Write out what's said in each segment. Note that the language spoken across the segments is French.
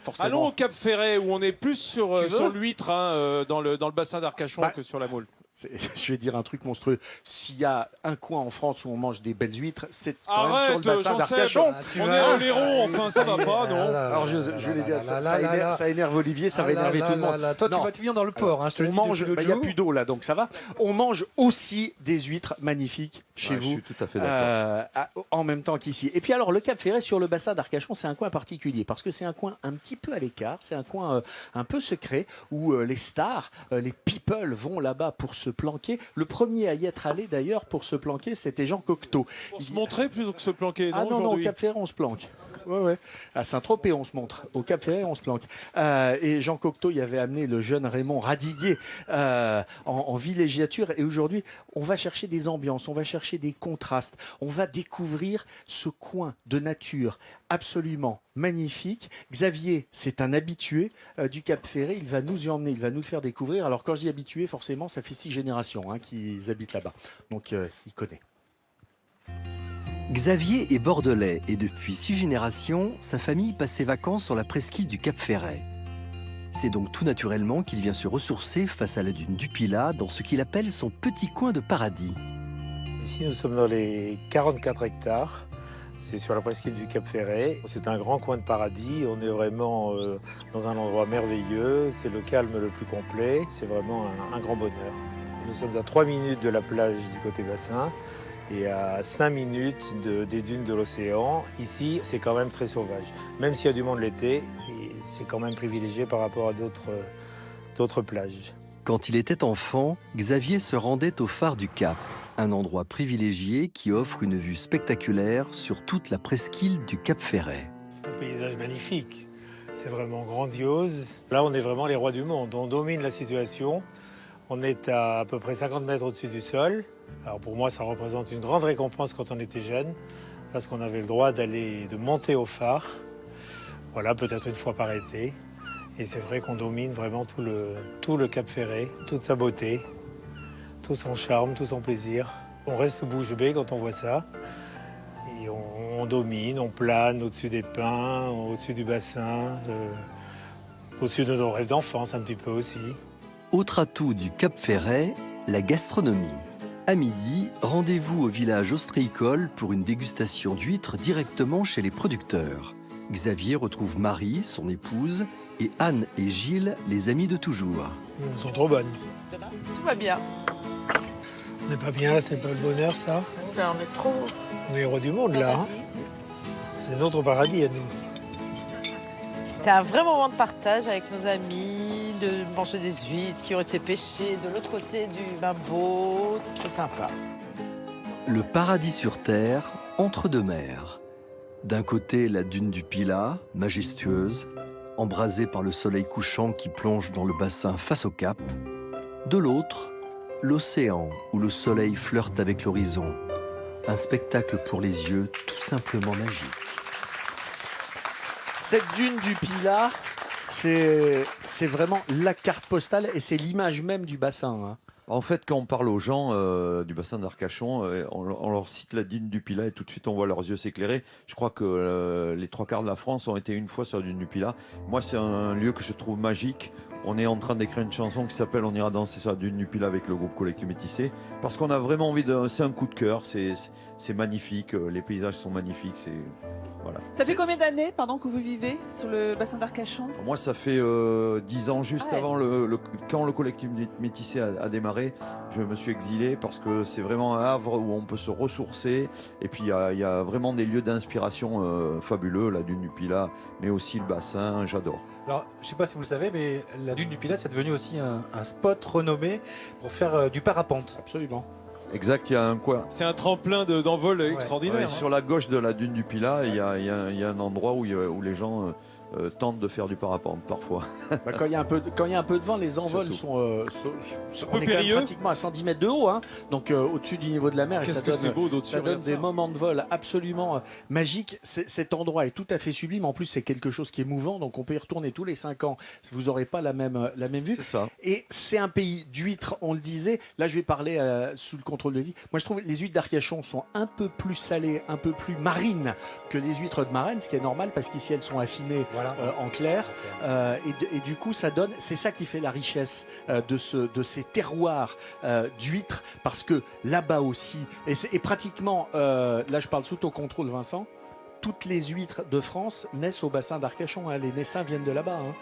forcément. Allons au Cap Ferret où on est plus sur l'huître dans le bassin d'Arcachon que sur la Moule. Je vais dire un truc monstrueux. S'il y a un coin en France où on mange des belles huîtres, c'est quand même sur le bassin d'Arcachon. On est à Oléron, enfin ça va pas, non? Alors je vais dire, ça énerve Olivier, ça va énerver tout le monde. Toi, tu vas te venir dans le port. Je te le dis mange, il n'y a plus d'eau là, donc ça va. On mange aussi des huîtres magnifiques chez vous. Je suis tout à fait d'accord. En même temps qu'ici. Et puis alors, le Cap Ferret sur le bassin d'Arcachon, c'est un coin particulier parce que c'est un coin un petit peu à l'écart, c'est un coin un peu secret où les stars, les people vont là-bas pour se planquer. Le premier à y être allé d'ailleurs pour se planquer, c'était Jean Cocteau. Pour se montrer plutôt que se planquer, non? Non, au Cap Ferret, on se planque. Ouais. À Saint-Tropez, on se montre. Au Cap Ferret, on se planque. Et Jean Cocteau y avait amené le jeune Raymond Radiguet en villégiature. Et aujourd'hui, on va chercher des ambiances, on va chercher des contrastes. On va découvrir ce coin de nature absolument magnifique. Xavier, c'est un habitué du Cap Ferret. Il va nous y emmener, il va nous le faire découvrir. Alors quand je dis habitué, forcément, ça fait 6 générations qu'ils habitent là-bas. Donc, il connaît. Xavier est bordelais et depuis 6 générations, sa famille passe ses vacances sur la presqu'île du Cap Ferret. C'est donc tout naturellement qu'il vient se ressourcer face à la dune du Pilat dans ce qu'il appelle son petit coin de paradis. Ici, nous sommes dans les 44 hectares. C'est sur la presqu'île du Cap Ferret. C'est un grand coin de paradis. On est vraiment dans un endroit merveilleux. C'est le calme le plus complet. C'est vraiment un grand bonheur. Nous sommes à 3 minutes de la plage du côté bassin et à 5 minutes des dunes de l'océan. Ici, c'est quand même très sauvage. Même s'il y a du monde l'été, c'est quand même privilégié par rapport à d'autres plages. Quand il était enfant, Xavier se rendait au phare du Cap, un endroit privilégié qui offre une vue spectaculaire sur toute la presqu'île du Cap Ferret. C'est un paysage magnifique, c'est vraiment grandiose. Là, on est vraiment les rois du monde, on domine la situation. On est à peu près 50 mètres au-dessus du sol. Alors pour moi, ça représente une grande récompense quand on était jeune, parce qu'on avait le droit de monter au phare. Voilà, peut-être une fois par été. Et c'est vrai qu'on domine vraiment tout le Cap Ferret, toute sa beauté, tout son charme, tout son plaisir. On reste bouche bée quand on voit ça. Et on domine, on plane au-dessus des pins, au-dessus du bassin, au-dessus de nos rêves d'enfance un petit peu aussi. Autre atout du Cap Ferret, la gastronomie. À midi, rendez-vous au village ostréicole pour une dégustation d'huîtres directement chez les producteurs. Xavier retrouve Marie, son épouse, et Anne et Gilles, les amis de toujours. Elles sont trop bonnes. Tout va bien. On n'est pas bien là, c'est pas le bonheur ça? Ça, on est trop. On est les rois du monde là. Hein, c'est notre paradis à nous. C'est un vrai moment de partage avec nos amis, de manger des huîtres qui ont été pêchées de l'autre côté du Bimbo. C'est sympa. Le paradis sur terre, entre deux mers. D'un côté, la dune du Pilat, majestueuse, embrasée par le soleil couchant qui plonge dans le bassin face au cap. De l'autre, l'océan où le soleil flirte avec l'horizon. Un spectacle pour les yeux tout simplement magique. Cette dune du Pilat, c'est vraiment la carte postale et c'est l'image même du bassin. En fait, quand on parle aux gens du bassin d'Arcachon, on leur cite la dune du Pilat et tout de suite on voit leurs yeux s'éclairer. Je crois que les 3/4 de la France ont été une fois sur la dune du Pilat. Moi, c'est un lieu que je trouve magique. On est en train d'écrire une chanson qui s'appelle On ira danser sur la dune du Pilat avec le groupe Collectif Métissé. Parce qu'on a vraiment envie de... C'est un coup de cœur, c'est magnifique, les paysages sont magnifiques, voilà. Ça fait combien d'années que vous vivez sur le bassin d'Arcachon? Moi, ça fait 10 ans, juste avant quand le collectif Métissé a démarré. Je me suis exilé parce que c'est vraiment un havre où on peut se ressourcer. Et puis, il y a vraiment des lieux d'inspiration fabuleux, la dune du Pilat, mais aussi le bassin, j'adore. Alors, je ne sais pas si vous le savez, mais la dune du Pilat, c'est devenu aussi un spot renommé pour faire du parapente. Absolument. Exact, il y a un coin. C'est un tremplin d'envol extraordinaire. Ouais, sur la gauche de la dune du Pilat, il y a un endroit où les gens tentent de faire du parapente parfois. Quand il y a un peu de vent, les envols sont on est quand même pratiquement à 110 mètres de haut, donc au-dessus du niveau de la mer. Qu'est-ce que c'est beau d'au-dessus. Ça donne des moments de vol absolument magiques. Cet endroit est tout à fait sublime. En plus, c'est quelque chose qui est mouvant, donc on peut y retourner tous les 5 ans. Vous n'aurez pas la même vue. C'est ça. Et c'est un pays d'huîtres, on le disait. Là, je vais parler sous le contrôle de vie. Moi, je trouve que les huîtres d'Arcachon sont un peu plus salées, un peu plus marines que les huîtres de Marennes, ce qui est normal parce qu'ici elles sont affinées Voilà. en clair. Et du coup, ça donne, c'est ça qui fait la richesse de ces terroirs d'huîtres, parce que là-bas aussi, et pratiquement, là je parle sous ton contrôle Vincent, toutes les huîtres de France naissent au bassin d'Arcachon, hein. Les naissins viennent de là-bas. Hein.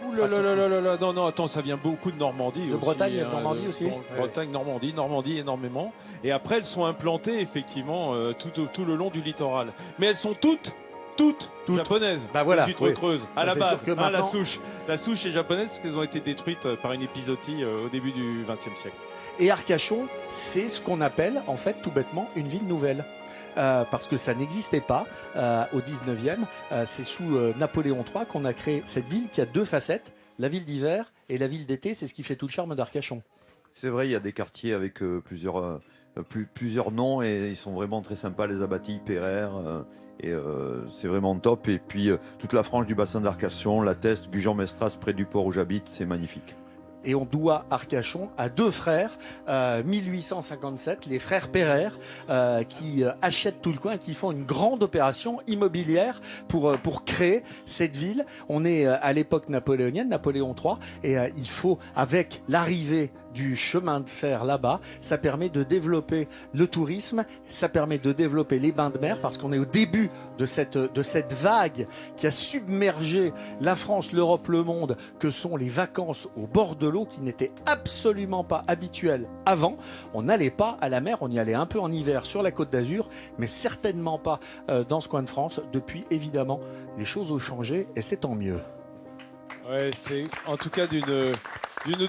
Ouh là là là là là, non, attends, ça vient beaucoup de Normandie aussi. De Bretagne, hein, Normandie aussi. Bretagne, Normandie énormément. Et après, elles sont implantées effectivement tout le long du littoral. Mais elles sont toutes japonaises. Bah voilà, ces huîtres creuses. À la base, que maintenant... la souche est japonaise parce qu'elles ont été détruites par une épizootie au début du XXe siècle. Et Arcachon, c'est ce qu'on appelle en fait tout bêtement une ville nouvelle. Parce que ça n'existait pas au 19e. C'est sous Napoléon III qu'on a créé cette ville qui a deux facettes, la ville d'hiver et la ville d'été. C'est ce qui fait tout le charme d'Arcachon. C'est vrai, il y a des quartiers avec plusieurs noms et ils sont vraiment très sympas, les Abatilles, Pereire, et c'est vraiment top. Et puis toute la frange du bassin d'Arcachon, la Teste, Gujan-Mestras, près du port où j'habite, c'est magnifique. Et on doit Arcachon à deux frères, 1857, les frères Pereire, qui achètent tout le coin, qui font une grande opération immobilière pour créer cette ville. On est à l'époque napoléonienne, Napoléon III, et il faut, avec l'arrivée du chemin de fer là-bas, ça permet de développer le tourisme, ça permet de développer les bains de mer, parce qu'on est au début de cette vague qui a submergé la France, l'Europe, le monde, que sont les vacances au bord de l'eau, qui n'étaient absolument pas habituelles avant. On n'allait pas à la mer, on y allait un peu en hiver sur la Côte d'Azur, mais certainement pas dans ce coin de France. Depuis, évidemment, les choses ont changé et c'est tant mieux. Ouais, c'est en tout cas d'une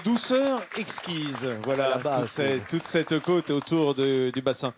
douceur exquise. Voilà, toute cette côte autour du bassin.